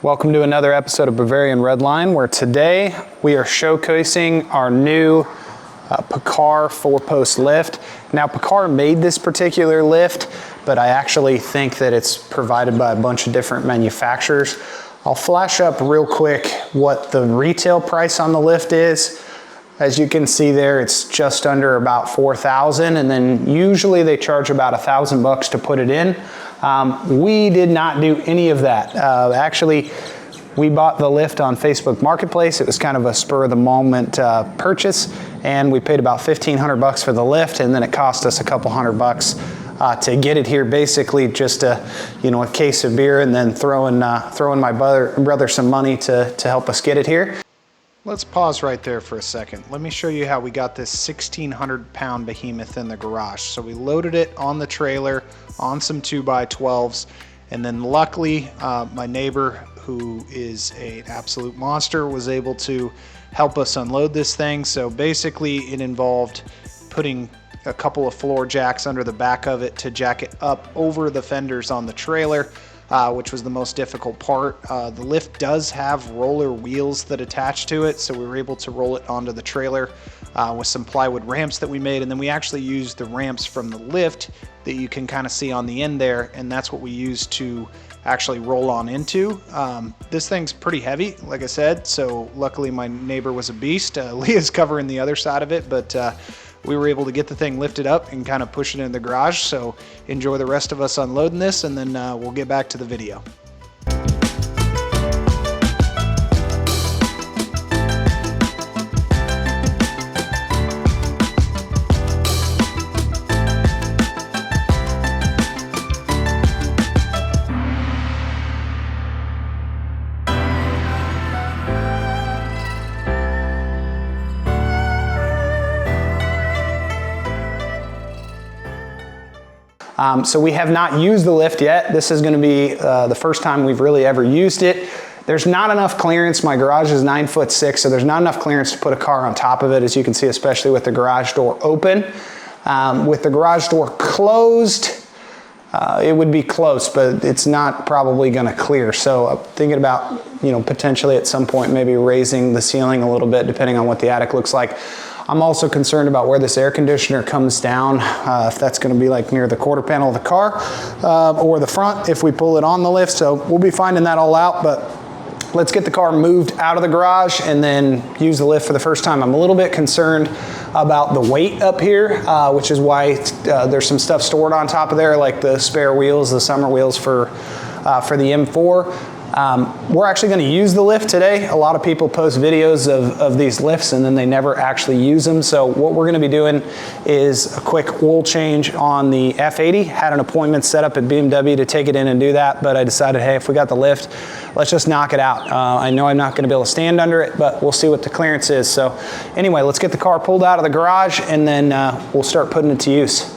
Welcome to another episode of Bavarian Redline, where today we are showcasing our new Picard 4-post lift. Now, Picard made this particular lift, but I actually think that it's provided by a bunch of different manufacturers. I'll flash up real quick what the retail price on the lift is. As you can see there, it's just under about $4,000, and then usually they charge about $1,000 to put it in. We did not do any of that. Actually, we bought the lift on Facebook Marketplace. It was kind of a spur of the moment purchase, and we paid about $1,500 for the lift, and then it cost us a couple $100 to get it here. Basically, just a case of beer, and then throwing my brother some money to help us get it here. Let's pause right there for a second. Let me show you how we got this 1,600-pound behemoth in the garage. So we loaded it on the trailer on some 2x12s, and then luckily my neighbor, who is an absolute monster, was able to help us unload this thing. So basically it involved putting a couple of floor jacks under the back of it to jack it up over the fenders on the trailer, which was the most difficult part. The lift does have roller wheels that attach to it, so we were able to roll it onto the trailer with some plywood ramps that we made, and then we actually used the ramps from the lift that you can kind of see on the end there, and that's what we used to actually roll on into. This thing's pretty heavy, like I said, so luckily my neighbor was a beast. Leah's covering the other side of it, but we were able to get the thing lifted up and kind of push it in the garage. So enjoy the rest of us unloading this, and then we'll get back to the video. So we have not used the lift yet. This is going to be the first time we've really ever used it. There's not enough clearance. My garage is 9'6", so there's not enough clearance to put a car on top of it, as you can see, especially with the garage door open. With the garage door closed, it would be close, but it's not probably going to clear. So I'm thinking about, potentially at some point maybe raising the ceiling a little bit, depending on what the attic looks like. I'm also concerned about where this air conditioner comes down, if that's going to be like near the quarter panel of the car or the front if we pull it on the lift. So we'll be finding that all out, but let's get the car moved out of the garage and then use the lift for the first time. I'm a little bit concerned about the weight up here, which is why there's some stuff stored on top of there, like the spare wheels, the summer wheels for the M4. We're actually going to use the lift today. A lot of people post videos of these lifts and then they never actually use them. So what we're going to be doing is a quick oil change on the F80. Had an appointment set up at BMW to take it in and do that, but I decided, hey, if we got the lift, let's just knock it out. I know I'm not going to be able to stand under it, but we'll see what the clearance is. So anyway, let's get the car pulled out of the garage and then we'll start putting it to use.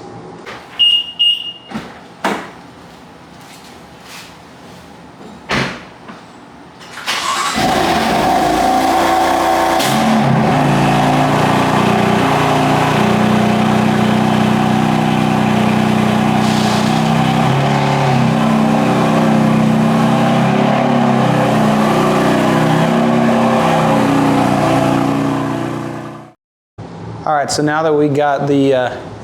All right, so now that we got the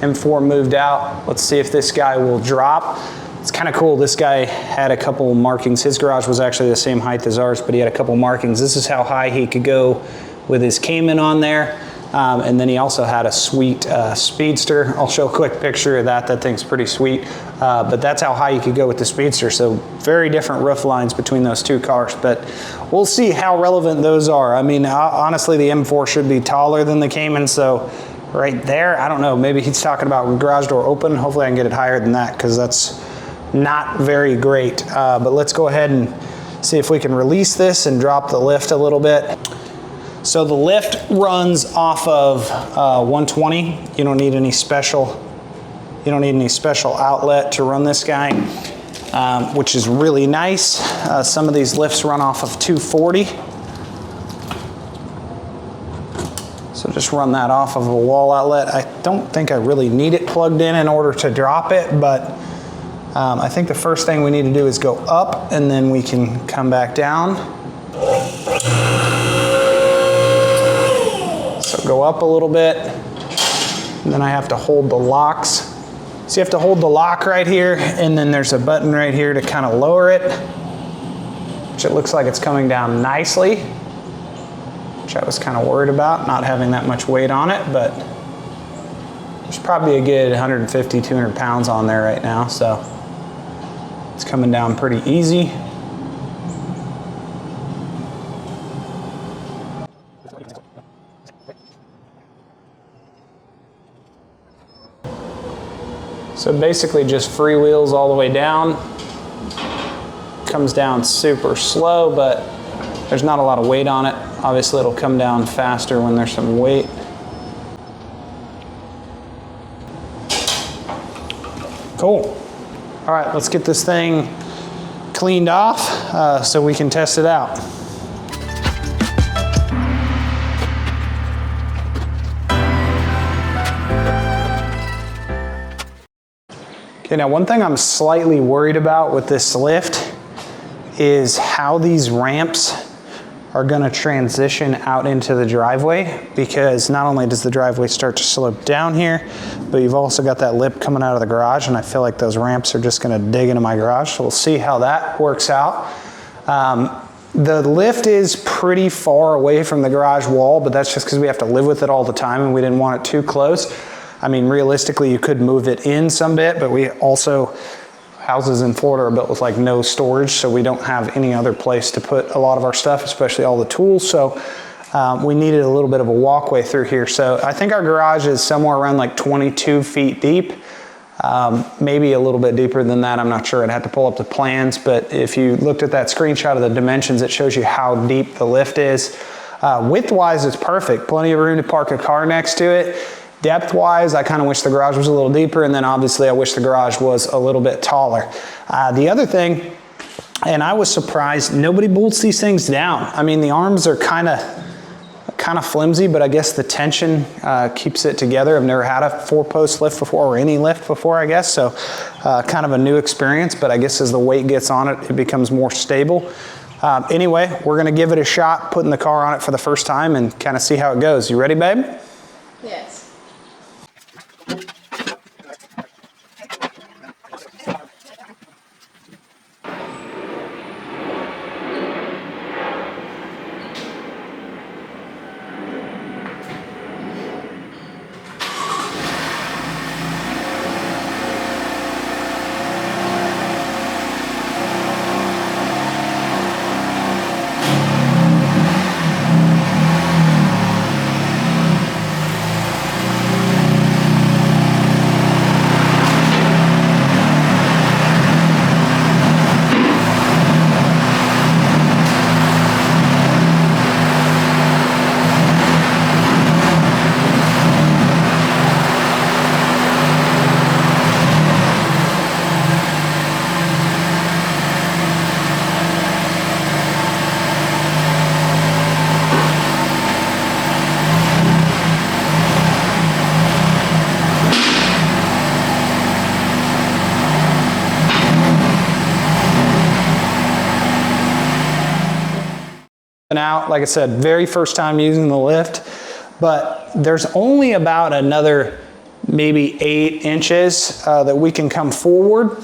M4 moved out, let's see if this guy will drop. It's kind of cool. This guy had a couple markings. His garage was actually the same height as ours, but he had a couple markings. This is how high he could go with his Cayman on there. And then he also had a sweet Speedster. I'll show a quick picture of that. That thing's pretty sweet. But that's how high you could go with the Speedster. So very different roof lines between those two cars. But we'll see how relevant those are. I mean, honestly, the M4 should be taller than the Cayman. So right there, I don't know. Maybe he's talking about garage door open. Hopefully I can get it higher than that, because that's not very great. But let's go ahead and see if we can release this and drop the lift a little bit. So the lift runs off of 120. You don't need any special outlet to run this guy, which is really nice. Some of these lifts run off of 240. So just run that off of a wall outlet. I don't think I really need it plugged in order to drop it, but I think the first thing we need to do is go up, and then we can come back down. So go up a little bit, and then I have to hold the locks. So you have to hold the lock right here, and then there's a button right here to kind of lower it, which it looks like it's coming down nicely, which I was kind of worried about, not having that much weight on it, but there's probably a good 150, 200 pounds on there right now, so it's coming down pretty easy. So basically just freewheels all the way down. Comes down super slow, but there's not a lot of weight on it. Obviously it'll come down faster when there's some weight. Cool. All right, let's get this thing cleaned off so we can test it out. Okay, now one thing I'm slightly worried about with this lift is how these ramps are gonna transition out into the driveway, because not only does the driveway start to slope down here, but you've also got that lip coming out of the garage, and I feel like those ramps are just gonna dig into my garage, so we'll see how that works out. The lift is pretty far away from the garage wall, but that's just because we have to live with it all the time and we didn't want it too close. I mean, realistically, you could move it in some bit, but we also, houses in Florida are built with like no storage, so we don't have any other place to put a lot of our stuff, especially all the tools. So we needed a little bit of a walkway through here. So I think our garage is somewhere around like 22 feet deep, maybe a little bit deeper than that. I'm not sure. I'd have to pull up the plans, but if you looked at that screenshot of the dimensions, it shows you how deep the lift is. Width-wise, it's perfect. Plenty of room to park a car next to it. Depth-wise, I kind of wish the garage was a little deeper, and then obviously I wish the garage was a little bit taller. The other thing, and I was surprised, nobody bolts these things down. I mean, the arms are kind of flimsy, but I guess the tension keeps it together. I've never had a 4-post lift before, or any lift before, I guess, so kind of a new experience, but I guess as the weight gets on it, it becomes more stable. Anyway, we're gonna give it a shot, putting the car on it for the first time and kind of see how it goes. You ready, babe? Yes. Out, like I said, very first time using the lift, but there's only about another maybe 8 inches that we can come forward,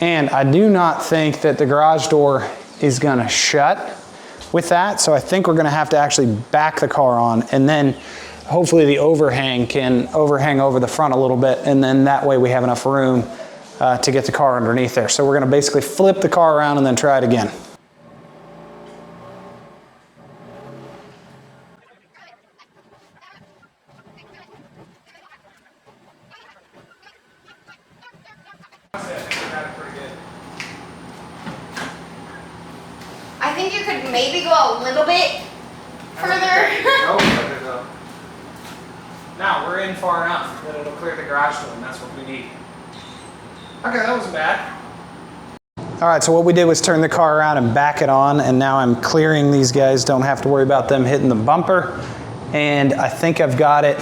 and I do not think that the garage door is gonna shut with that, so I think we're gonna have to actually back the car on, and then hopefully the overhang can overhang over the front a little bit, and then that way we have enough room to get the car underneath there. So we're gonna basically flip the car around and then try it again. I think you could maybe go a little bit further. Now we're in far enough that it'll clear the garage door, and that's what we need. Okay, that wasn't bad. All right, so what we did was turn the car around and back it on, and now I'm clearing these guys. Don't have to worry about them hitting the bumper. And I think I've got it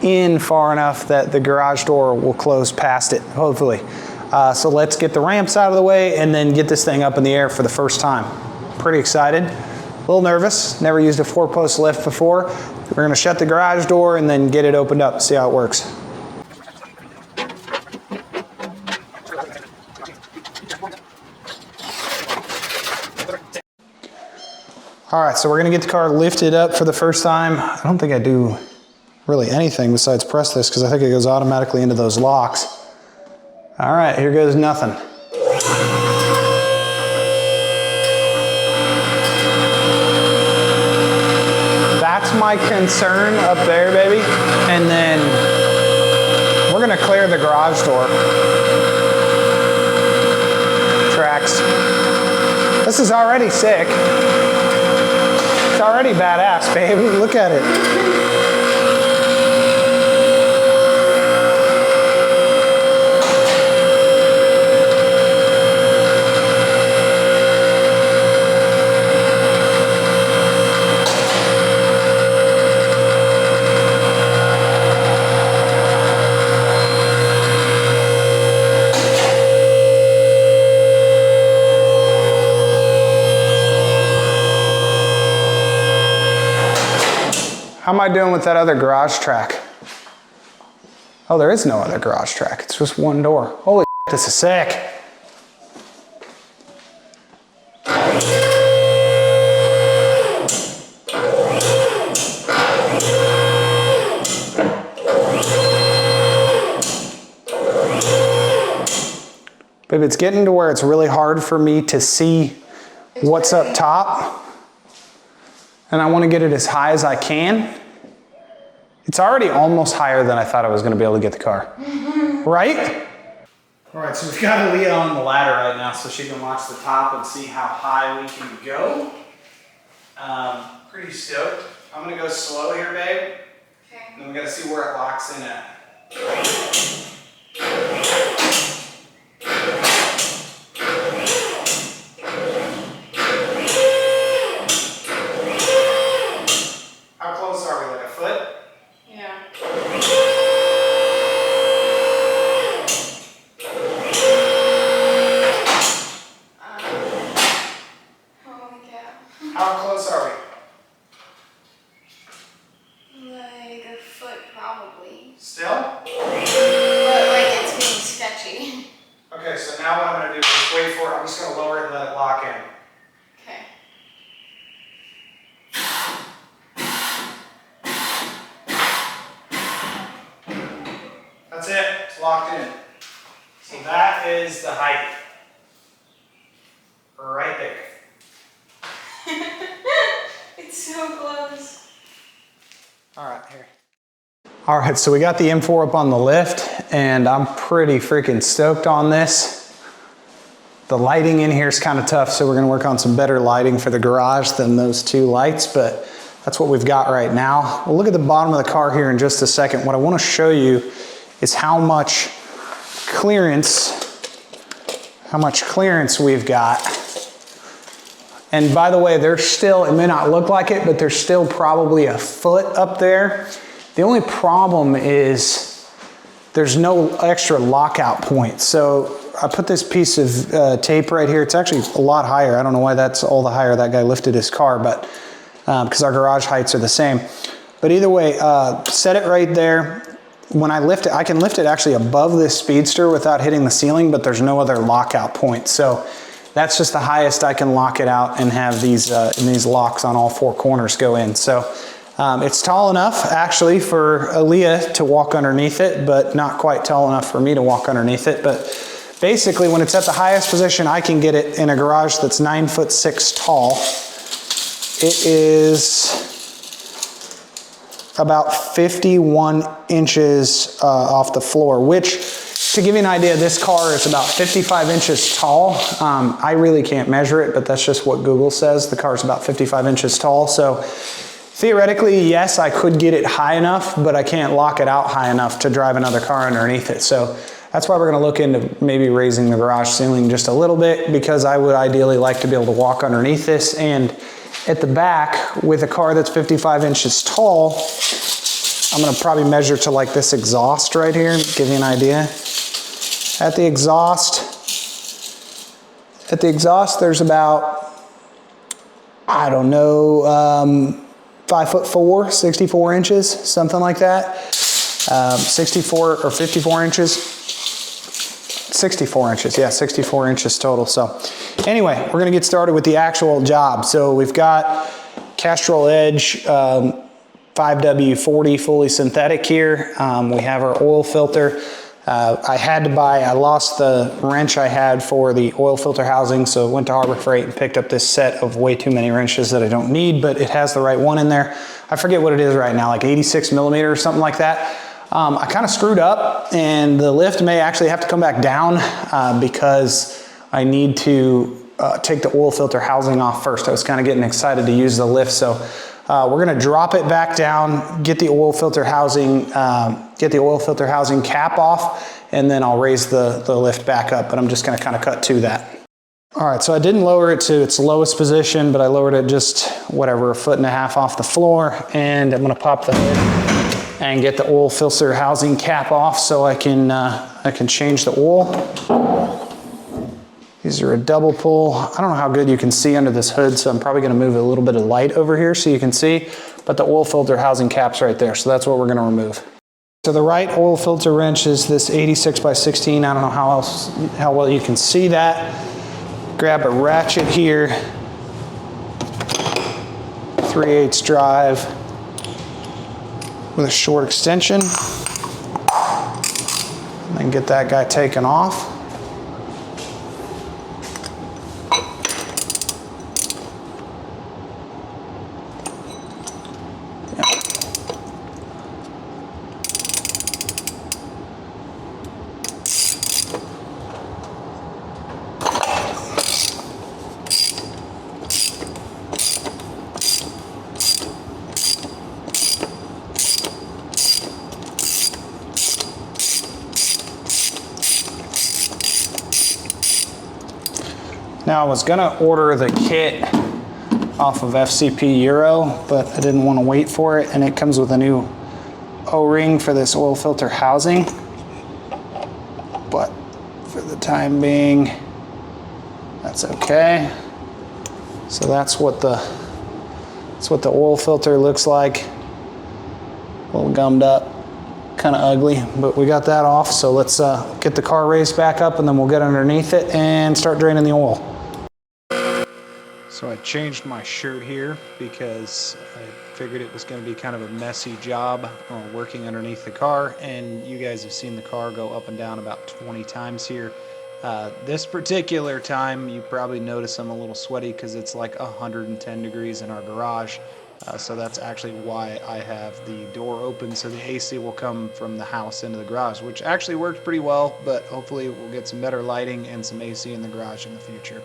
in far enough that the garage door will close past it, hopefully. So let's get the ramps out of the way and then get this thing up in the air for the first time. Pretty excited, a little nervous, never used a 4-post lift before. We're gonna shut the garage door and then get it opened up, see how it works. All right, so we're gonna get the car lifted up for the first time. I don't think I do really anything besides press this because I think it goes automatically into those locks. All right, here goes nothing. That's my concern up there, baby. And then we're gonna clear the garage door. Tracks. This is already sick. It's already badass, baby. Look at it. How am I doing with that other garage track? Oh, there is no other garage track. It's just one door. Holy shit, this is sick. Babe, it's getting to where it's really hard for me to see what's up top. And I want to get it as high as I can. It's already almost higher than I thought I was going to be able to get the car. Right? All right, so we've got Aaliyah on the ladder right now so she can watch the top and see how high we can go. Pretty stoked. I'm going to go slow here, babe. Okay. And then we got to see where it locks in at. How close are we? Like a foot, probably. Still? But like it's being sketchy. Okay, so now what I'm going to do is just wait for it. I'm just going to lower it and let it lock in. Okay. That's it. It's locked in. So that is the height. Right there. It's so close. All right, here. All right, so we got the M4 up on the lift, and I'm pretty freaking stoked on this. The lighting in here is kind of tough, so we're gonna work on some better lighting for the garage than those two lights, but that's what we've got right now. We'll look at the bottom of the car here in just a second. What I wanna show you is how much clearance we've got. And by the way, there's still, it may not look like it, but there's still probably a foot up there. The only problem is there's no extra lockout point. So I put this piece of tape right here. It's actually a lot higher. I don't know why that's all the higher that guy lifted his car, but because our garage heights are the same. But either way, set it right there. When I lift it, I can lift it actually above this Speedster without hitting the ceiling, but there's no other lockout point. So that's just the highest I can lock it out and have these locks on all four corners go in. So it's tall enough actually for Aaliyah to walk underneath it, but not quite tall enough for me to walk underneath it. But basically when it's at the highest position, I can get it in a garage that's 9'6" tall. It is about 51 inches off the floor, which, to give you an idea, this car is about 55 inches tall. I really can't measure it, but that's just what Google says. The car is about 55 inches tall. So theoretically, yes, I could get it high enough, but I can't lock it out high enough to drive another car underneath it. So that's why we're gonna look into maybe raising the garage ceiling just a little bit, because I would ideally like to be able to walk underneath this. And at the back, with a car that's 55 inches tall, I'm gonna probably measure to like this exhaust right here, give you an idea. At the exhaust, there's about, I don't know, 5'4", 64 inches, something like that. 64 or 54 inches. 64 inches, yeah, 64 inches total. So anyway, we're gonna get started with the actual job. So we've got Castrol Edge 5W40 fully synthetic here. We have our oil filter. I lost the wrench I had for the oil filter housing, so went to Harbor Freight and picked up this set of way too many wrenches that I don't need, but it has the right one in there. I forget what it is right now, like 86 millimeter or something like that. I kind of screwed up, and the lift may actually have to come back down because I need to take the oil filter housing off first. I was kind of getting excited to use the lift, so we're going to drop it back down, get the oil filter housing cap off, and then I'll raise the lift back up. But I'm just going to kind of cut to that. All right, so I didn't lower it to its lowest position, but I lowered it just whatever, 1.5 feet off the floor, and I'm going to pop the hood and get the oil filter housing cap off so I can change the oil. These are a double pull. I don't know how good you can see under this hood, so I'm probably gonna move a little bit of light over here so you can see, but the oil filter housing cap's right there, so that's what we're gonna remove. So the right oil filter wrench is this 86 by 16. I don't know how well you can see that. Grab a ratchet here, 3/8 drive with a short extension, and then get that guy taken off. Now I was gonna order the kit off of FCP Euro, but I didn't want to wait for it, and it comes with a new O-ring for this oil filter housing. But for the time being, that's okay. So that's what the oil filter looks like. A little gummed up, kind of ugly, but we got that off. So let's get the car raised back up, and then we'll get underneath it and start draining the oil. So I changed my shirt here because I figured it was going to be kind of a messy job working underneath the car, and you guys have seen the car go up and down about 20 times here. This particular time you probably notice I'm a little sweaty because it's like 110 degrees in our garage. So that's actually why I have the door open, so the AC will come from the house into the garage, which actually worked pretty well, but hopefully we'll get some better lighting and some AC in the garage in the future.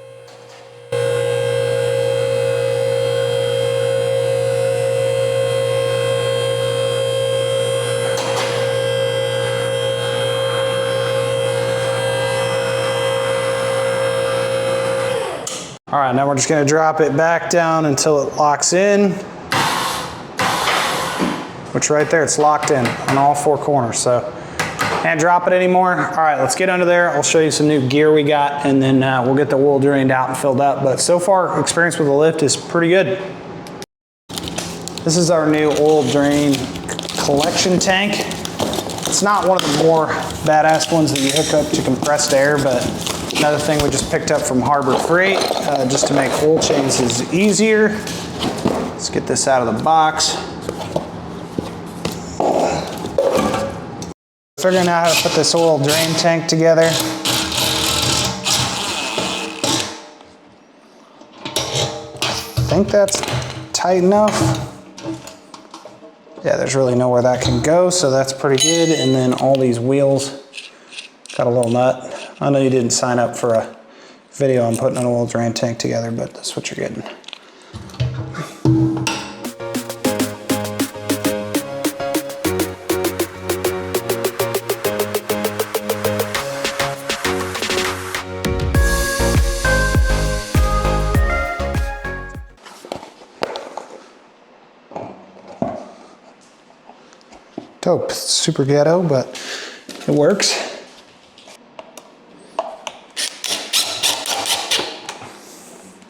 All right, now we're just gonna drop it back down until it locks in, which right there, it's locked in on all four corners, so can't drop it anymore. All right, let's get under there. I'll show you some new gear we got, and then we'll get the oil drained out and filled up. But so far, experience with the lift is pretty good. This is our new oil drain collection tank. It's not one of the more badass ones that you hook up to compressed air, but another thing we just picked up from Harbor Freight just to make oil changes easier. Let's get this out of the box. Figuring out how to put this oil drain tank together. I think that's tight enough. Yeah, there's really nowhere that can go, so that's pretty good. And then all these wheels got a little nut. I know you didn't sign up for a video on putting an oil drain tank together, but that's what you're getting. Dope, super ghetto, but it works.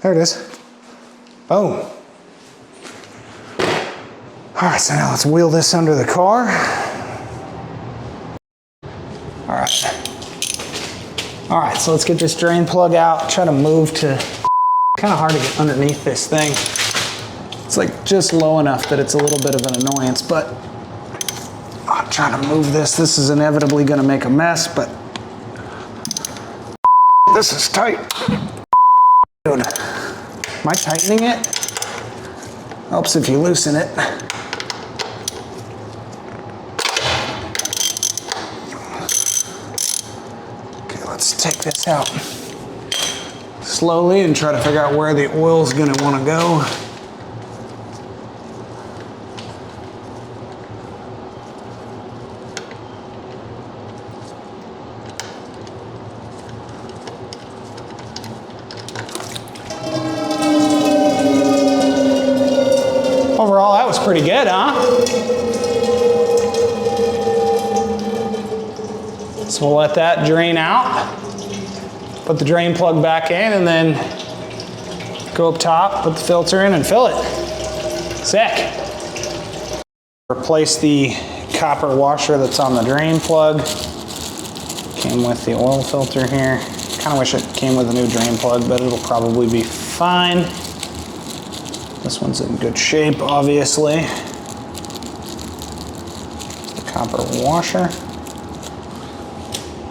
There it is. Boom. All right, so now let's wheel this under the car. All right. All right, so let's get this drain plug out. Try to move to, kind of hard to get underneath this thing. It's like just low enough that it's a little bit of an annoyance, but I'm trying to move this. This is inevitably gonna make a mess, but this is tight. Dude, am I tightening it? Helps if you loosen it. Okay, let's take this out slowly and try to figure out where the oil's gonna wanna go. Overall, that was pretty good, huh? So we'll let that drain out. Put the drain plug back in and then go up top, put the filter in and fill it. Sick. Replace the copper washer that's on the drain plug. Came with the oil filter here. Kind of wish it came with a new drain plug, but it'll probably be fine. This one's in good shape, obviously. The copper washer.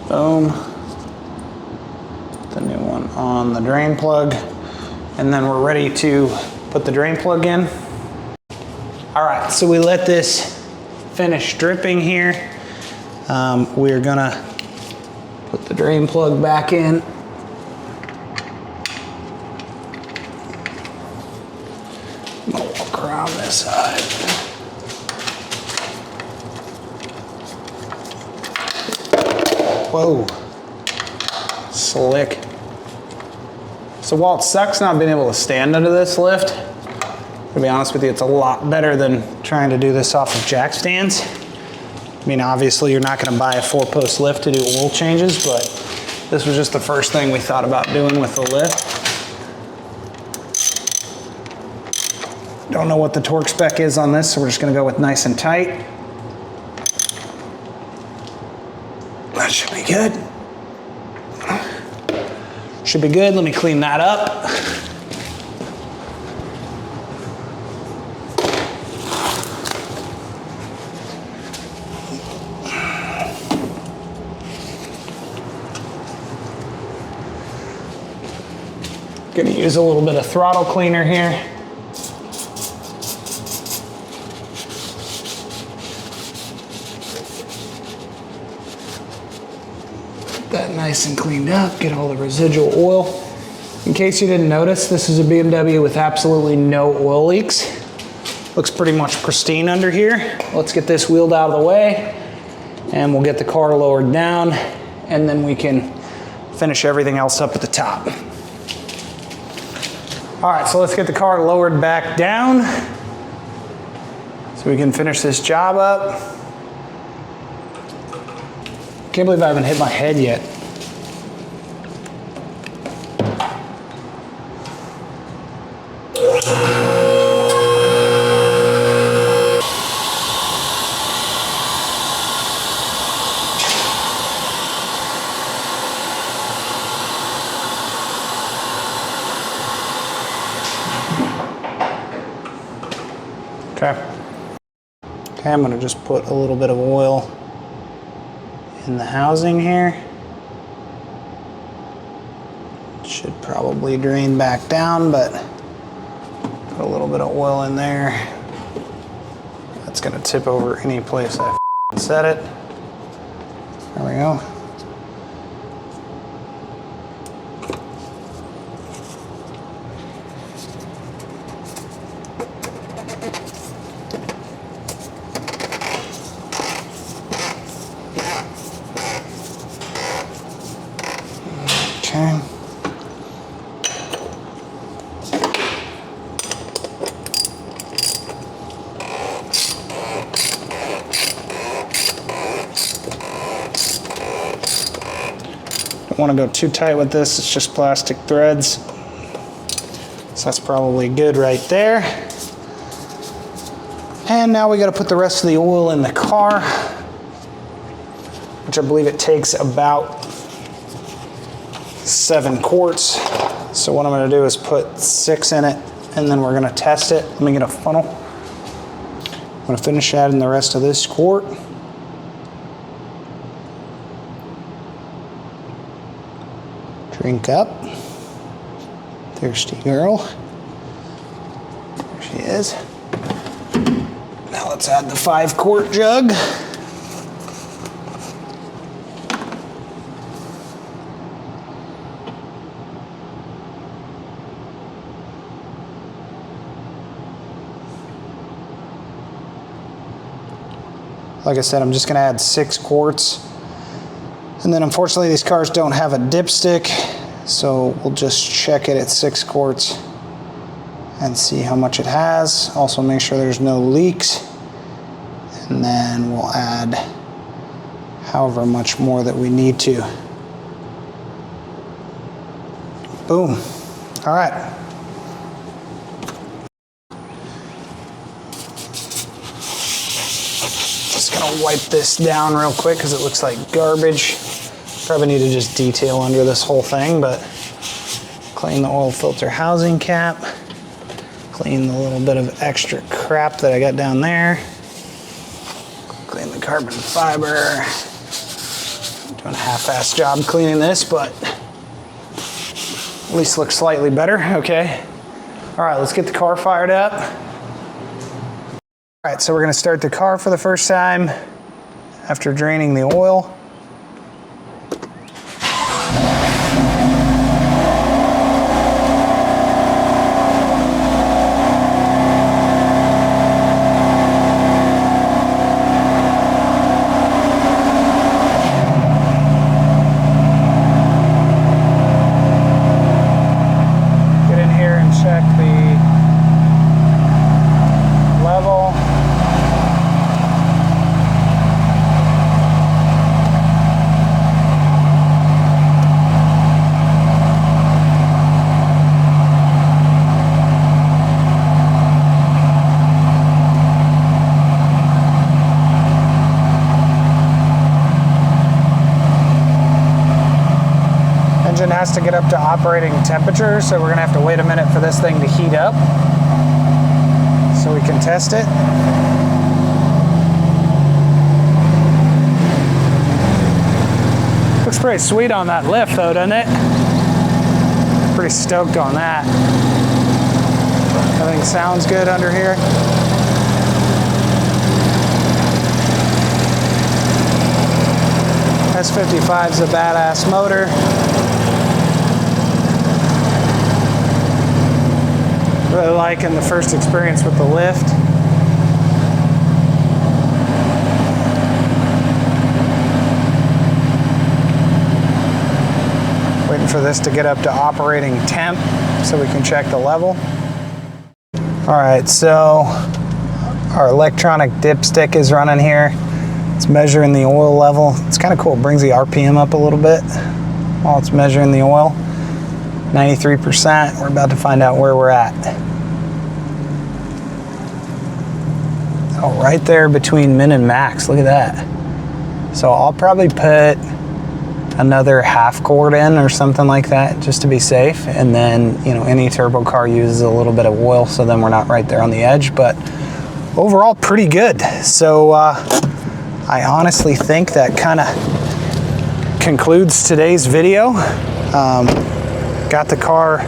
Boom. The new one on the drain plug. And then we're ready to put the drain plug in. All right, so we let this finish dripping here. We're gonna put the drain plug back in. I'm gonna walk around this side. Whoa, slick. So while it sucks not being able to stand under this lift, to be honest with you, it's a lot better than trying to do this off of jack stands. I mean, obviously you're not gonna buy a 4-post lift to do oil changes, but this was just the first thing we thought about doing with the lift. Don't know what the torque spec is on this, so we're just gonna go with nice and tight. That should be good. Should be good, let me clean that up. Gonna use a little bit of throttle cleaner here. Get that nice and cleaned up, get all the residual oil. In case you didn't notice, this is a BMW with absolutely no oil leaks. Looks pretty much pristine under here. Let's get this wheeled out of the way and we'll get the car lowered down and then we can finish everything else up at the top. All right, so let's get the car lowered back down so we can finish this job up. Can't believe I haven't hit my head yet. Okay, I'm gonna just put a little bit of oil in the housing here. Should probably drain back down, but put a little bit of oil in there. That's gonna tip over any place I set it. There we go. Okay. Don't want to go too tight with this, it's just plastic threads. So that's probably good right there. And now we got to put the rest of the oil in the car, which I believe it takes about 7 quarts. So what I'm going to do is put 6 in it, and then we're going to test it. Let me get a funnel. I'm going to finish adding the rest of this quart. Drink up. Thirsty girl. There she is. Now let's add the 5-quart jug. Like I said, I'm just gonna add 6 quarts. And then unfortunately these cars don't have a dipstick, so we'll just check it at 6 quarts and see how much it has. Also make sure there's no leaks. And then we'll add however much more that we need to. Boom. All right. Just gonna wipe this down real quick because it looks like garbage. Probably need to just detail under this whole thing, but clean the oil filter housing cap. Clean the little bit of extra crap that I got down there. Clean the carbon fiber. Doing a half-assed job cleaning this, but at least looks slightly better. Okay. All right, let's get the car fired up. All right, so we're gonna start the car for the first time after draining the oil. Get in here and check the level. Engine has to get up to operating temperature, so we're gonna have to wait a minute for this thing to heat up so we can test it. Looks pretty sweet on that lift though, doesn't it? Pretty stoked on that. Everything sounds good under here. S55 is a badass motor. Really liking the first experience with the lift. Waiting for this to get up to operating temp so we can check the level. All right, so our electronic dipstick is running here. It's measuring the oil level. It's kind of cool. It brings the RPM up a little bit while it's measuring the oil. 93%. We're about to find out where we're at. Oh, right there between min and max. Look at that. So I'll probably put another half quart in or something like that just to be safe. And then, you know, any turbo car uses a little bit of oil, so then we're not right there on the edge. But overall, pretty good. So I honestly think that kind of concludes today's video. Got the car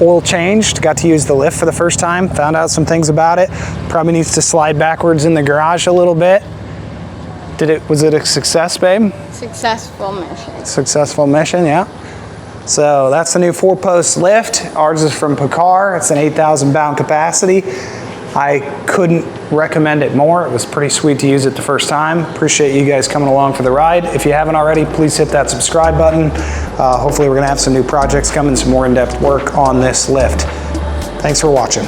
oil changed, got to use the lift for the first time, found out some things about it. Probably needs to slide backwards in the garage a little bit. Was it a success, babe? Successful mission. Successful mission, yeah. So that's the new 4-post lift. Ours is from Picard. It's an 8,000 pound capacity. I couldn't recommend it more. It was pretty sweet to use it the first time. Appreciate you guys coming along for the ride. If you haven't already, please hit that subscribe button. Hopefully we're gonna have some new projects coming, some more in-depth work on this lift. Thanks for watching.